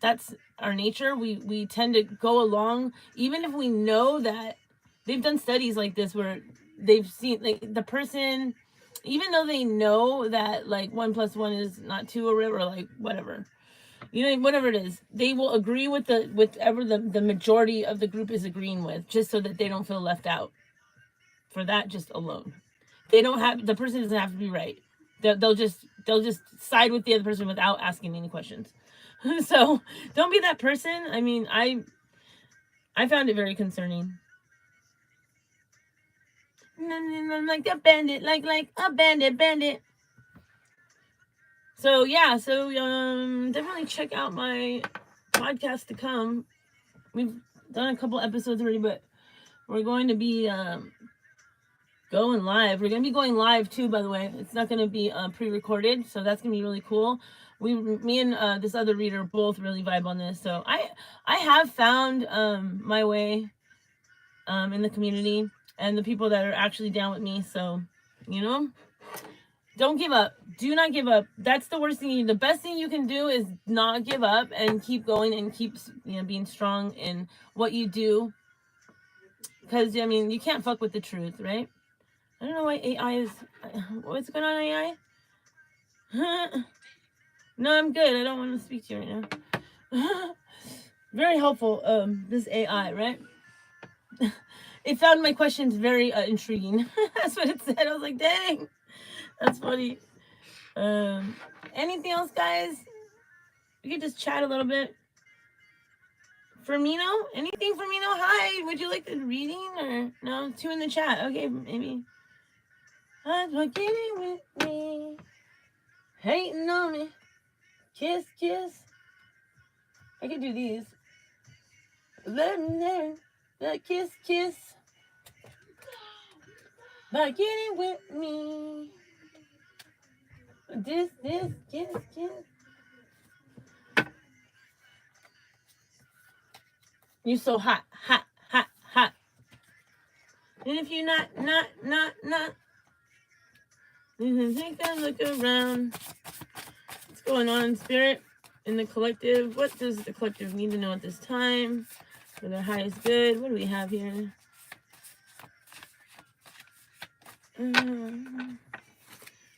that's our nature. We tend to go along, even if we know that they've done studies like this where they've seen like the person, even though they know that like 1 + 1 is not 2 or like whatever, whatever it is, they will agree with whatever the majority of the group is agreeing with, just so that they don't feel left out. For that just alone, the person doesn't have to be right. They'll just side with the other person without asking any questions. So don't be that person. I found it very concerning. Like a bandit, like a bandit. So yeah, definitely check out my podcast to come. We've done a couple episodes already, but we're going to be going live. We're going to be going live too, by the way. It's not going to be pre-recorded, so that's going to be really cool. Me and this other reader both really vibe on this. So I have found my way in the community and the people that are actually down with me. So, don't give up. Do not give up. That's the worst thing. The best thing you can do is not give up and keep going and keep being strong in what you do. Because you can't fuck with the truth, right? I don't know why AI is. What's going on, AI? No, I'm good. I don't want to speak to you right now. Very helpful. This AI, right? It found my questions very intriguing. That's what it said. I was like, dang, that's funny. Anything else, guys? We could just chat a little bit. Firmino? Anything, Firmino? Hi. Would you like the reading or no? 2 in the chat. Okay, maybe. Getting with me, hating on me. Kiss. I could do these. Let me know. That kiss. By getting with me. This, kiss. You so hot, hot, hot, hot. And if you're not, then take a look around. What's going on in spirit, in the collective? What does the collective need to know at this time for their highest good? What do we have here?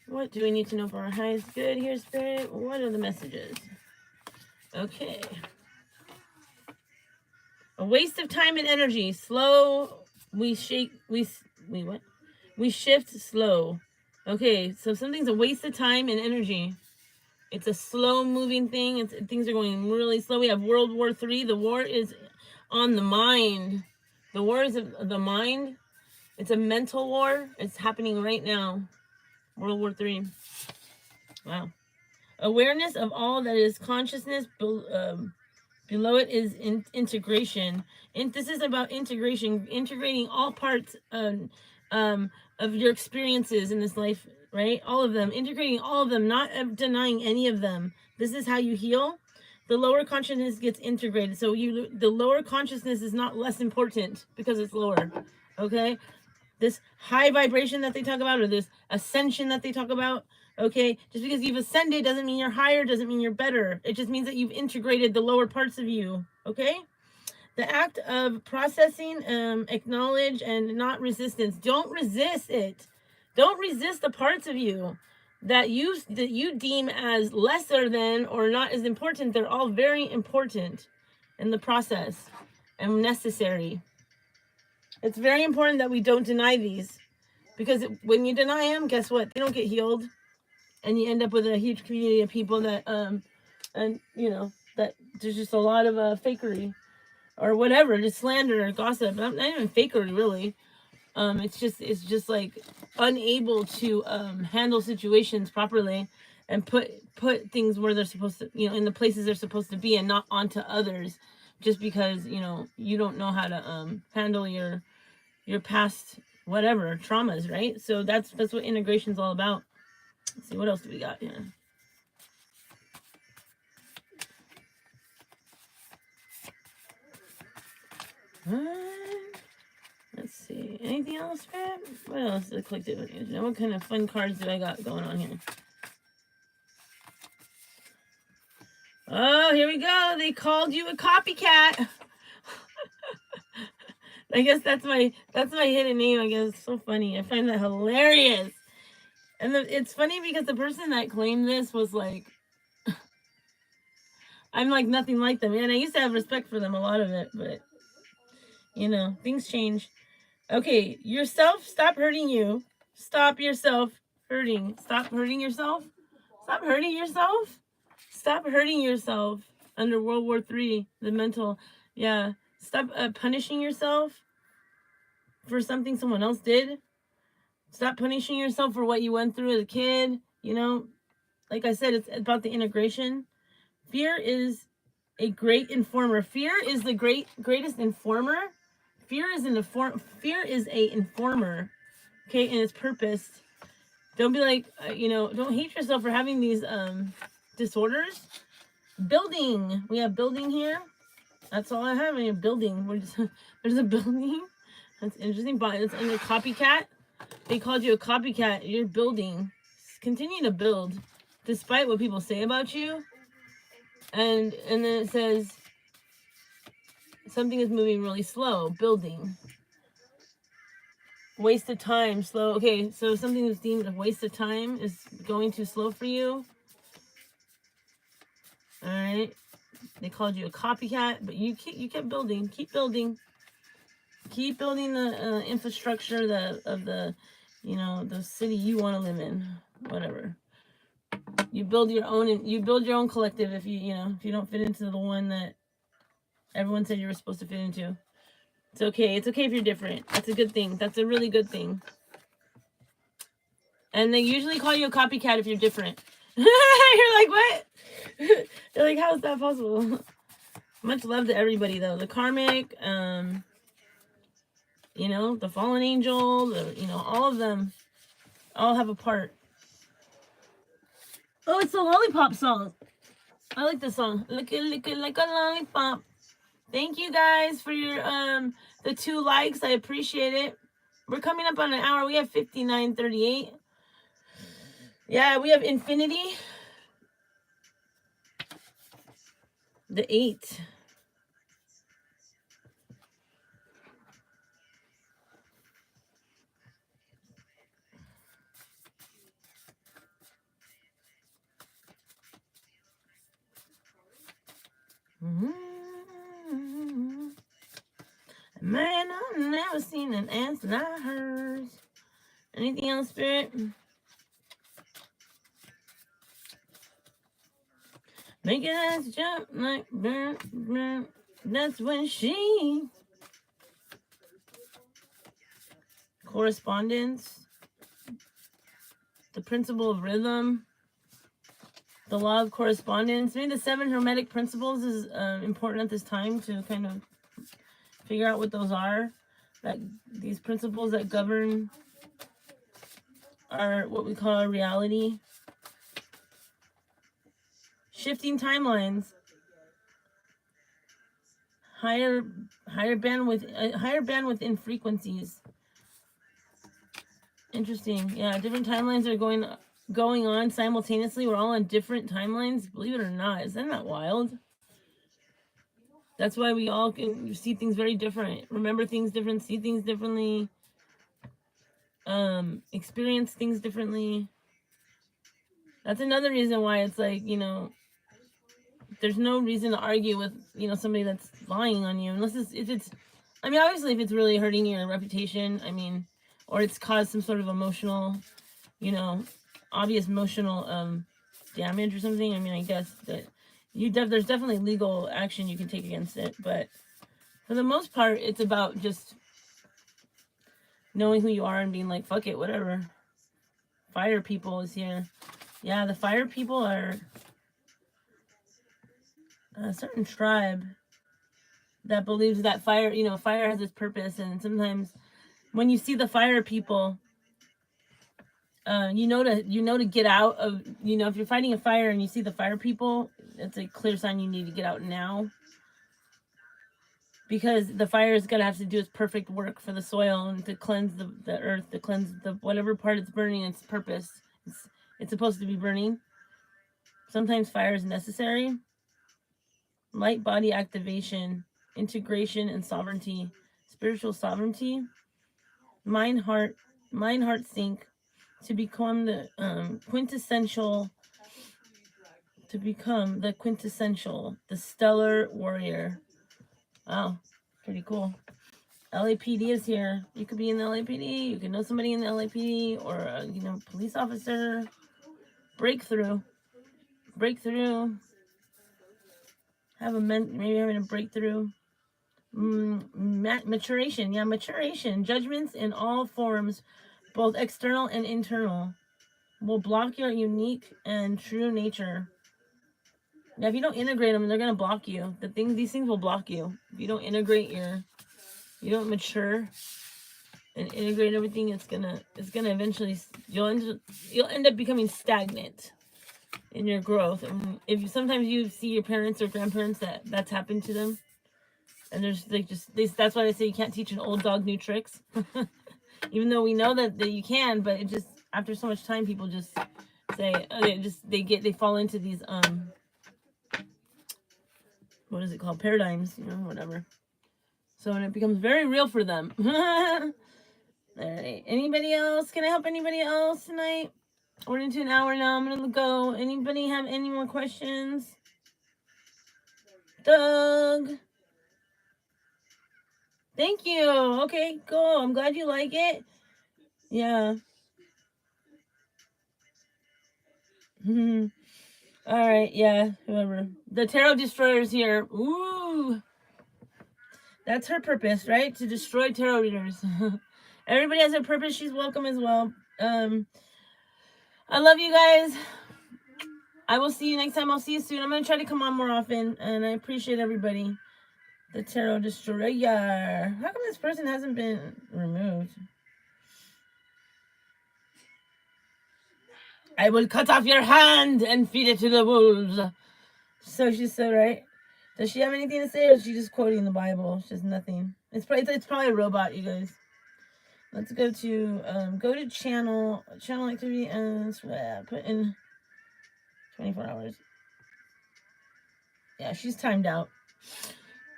What do we need to know for our highest good here, spirit? What are the messages? Okay. A waste of time and energy. Slow. We shift slow. Okay, so something's a waste of time and energy. It's a slow moving thing. Things are going really slow. We have World War III. The war is on the mind. The war is the mind. It's a mental war. It's happening right now. World War III. Wow. Awareness of all that is consciousness. Below it is integration. And this is about integration, integrating all parts of your experiences in this life, right? All of them, integrating all of them, not denying any of them. This is how you heal. The lower consciousness gets integrated. So the lower consciousness is not less important because it's lower, okay? This high vibration that they talk about, or this ascension that they talk about, okay, just because you've ascended doesn't mean you're higher, doesn't mean you're better. It just means that you've integrated the lower parts of you, okay? The act of processing, acknowledge, and not resistance. Don't resist it. Don't resist the parts of you that you deem as lesser than or not as important. They're all very important in the process and necessary. It's very important that we don't deny these, because when you deny them, guess what? They don't get healed, and you end up with a huge community of people that and you know that there's just a lot of fakery or whatever, just slander or gossip. Not even fakery, really. It's just like unable to handle situations properly and put things where they're supposed to, in the places they're supposed to be, and not onto others, just because you don't know how to handle your past whatever traumas, right? So that's what integration is all about. Let's see, what else do we got here? Let's see. Anything else, man? What else is the collective? What kind of fun cards do I got going on here? Oh, here we go. They called you a copycat. I guess that's my hidden name. I guess. So funny. I find that hilarious. And it's funny because the person that claimed this was like, I'm like nothing like them. And I used to have respect for them, a lot of it, but things change. Okay, yourself, stop hurting you. Stop yourself hurting. Stop hurting yourself. Stop hurting yourself. Stop hurting yourself under World War III, the mental. Yeah. Stop punishing yourself for something someone else did. Stop punishing yourself for what you went through as a kid. Like I said, it's about the integration. Fear is a great informer. Fear is the greatest informer. Fear is a informer, okay, in its purpose. Don't be like, don't hate yourself for having these disorders. Building. We have building here. That's all I have. I mean, building. There's a building. That's interesting. But it's under copycat. They called you a copycat. You're building. Continue to build, despite what people say about you. And then it says something is moving really slow. Building. Waste of time. Slow. Okay, so something that's deemed a waste of time is going too slow for you. All right. They called you a copycat, but you kept building. Keep building. Keep building the infrastructure of the city you want to live in. Whatever. You build your own collective if you don't fit into the one that everyone said you were supposed to fit into. It's okay. It's okay if you're different. That's a good thing. That's a really good thing. And they usually call you a copycat if you're different. You're like, what? They're like, how is that possible? Much love to everybody, though. The karmic, the fallen angel, all of them all have a part. Oh, it's the lollipop song. I like this song. Lick it like a lollipop. Thank you guys for your the 2 likes. I appreciate it. We're coming up on an hour. We have 59:38. Yeah, we have infinity. The 8. Man, I've never seen an answer like hers. Anything else, Spirit? Make it ass jump like burn, burn. That's when she. Correspondence. The principle of rhythm. The law of correspondence. Maybe the 7 hermetic principles is important at this time to kind of figure out what those are. That these principles that govern our what we call our reality. Shifting timelines. Higher bandwidth in frequencies. Interesting. Yeah, different timelines are going on simultaneously. We're all on different timelines. Believe it or not, isn't that wild? That's why we all can see things very different, remember things different, see things differently, experience things differently. That's another reason why it's like, there's no reason to argue with, somebody that's lying on you, unless if it's, obviously if it's really hurting your reputation, or it's caused some sort of emotional, obvious emotional damage or something. I guess that there's definitely legal action you can take against it, but for the most part, it's about just knowing who you are and being like, fuck it, whatever. Fire people is here. Yeah, the fire people are a certain tribe that believes that fire has its purpose, and sometimes when you see the fire people, to get out of, if you're fighting a fire and you see the fire people, it's a clear sign you need to get out now, because the fire is going to have to do its perfect work for the soil and to cleanse the earth, to cleanse the whatever part it's burning, its purpose. It's supposed to be burning. Sometimes fire is necessary. Light body activation, integration, and sovereignty. Spiritual sovereignty. Mind heart sync. To become the quintessential. The stellar warrior. Wow, pretty cool. LAPD is here. You could be in the LAPD. You could know somebody in the LAPD, or a police officer. Breakthrough. Maybe having a breakthrough. Maturation. Yeah, maturation. Judgments in all forms, both external and internal, will block your unique and true nature. Now, if you don't integrate them, they're gonna block you. These things will block you. If you don't integrate you don't mature and integrate everything, it's gonna eventually, you'll end up becoming stagnant in your growth. And if sometimes you see your parents or grandparents that's happened to them, and that's why they say you can't teach an old dog new tricks. Even though we know that you can, but it just, after so much time, people just say, they fall into these what is it called, paradigms, whatever. So, and it becomes very real for them. All right, anybody else? Can I help anybody else tonight? We're into an hour now. I'm gonna go. Anybody have any more questions? Doug, thank you. Okay, cool. I'm glad you like it. Yeah. All right, yeah, whoever. The Tarot Destroyer's here. Ooh. That's her purpose, right? To destroy tarot readers. Everybody has their purpose. She's welcome as well. I love you guys. I will see you next time. I'll see you soon. I'm going to try to come on more often, and I appreciate everybody. The Tarot Destroyer. How come this person hasn't been removed? I will cut off your hand and feed it to the wolves. So she said, right? Does she have anything to say, or is she just quoting the Bible? It's just nothing. It's probably a robot, you guys. Let's go to channel activity and put in 24 hours. Yeah, she's timed out.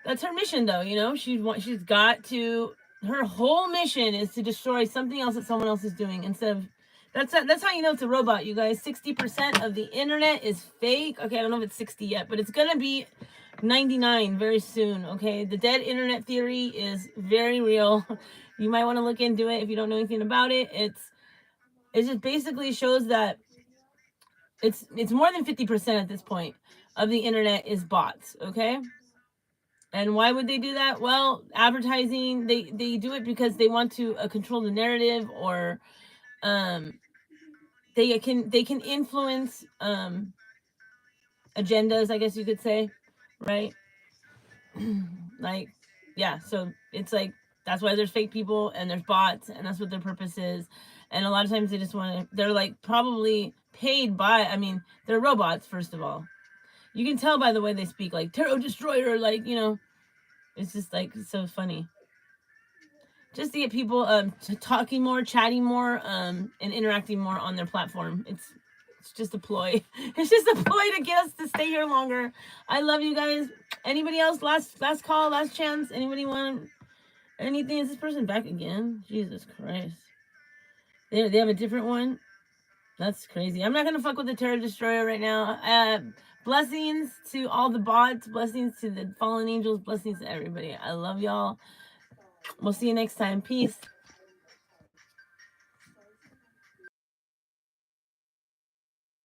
That's her mission, though. You know, she's got to. Her whole mission is to destroy something else that someone else is doing instead of. That's how you know it's a robot, you guys. 60% of the internet is fake. Okay, I don't know if it's 60 yet, but it's gonna be 99 very soon. Okay, the dead internet theory is very real. You might want to look into it if you don't know anything about it. It just basically shows that it's more than 50% at this point of the internet is bots. Okay. And why would they do that? Well, advertising, they do it because they want to control the narrative, or they can influence agendas, I guess you could say, right? Like, yeah, so it's like that's why there's fake people and there's bots, and that's what their purpose is. And a lot of times they just want to, they're like probably paid by, I mean, they're robots, first of all. You can tell by the way they speak, like Terror Destroyer, like, you know, it's just like so funny. Just to get people talking more, chatting more, and interacting more on their platform. It's just a ploy. It's just a ploy to get us to stay here longer. I love you guys. Anybody else? Last call, last chance. Anybody want anything? Is this person back again? Jesus Christ. They have a different one? That's crazy. I'm not gonna fuck with the Terror Destroyer right now. Blessings to all the bots. Blessings to the fallen angels. Blessings to everybody. I love y'all. We'll see you next time. Peace.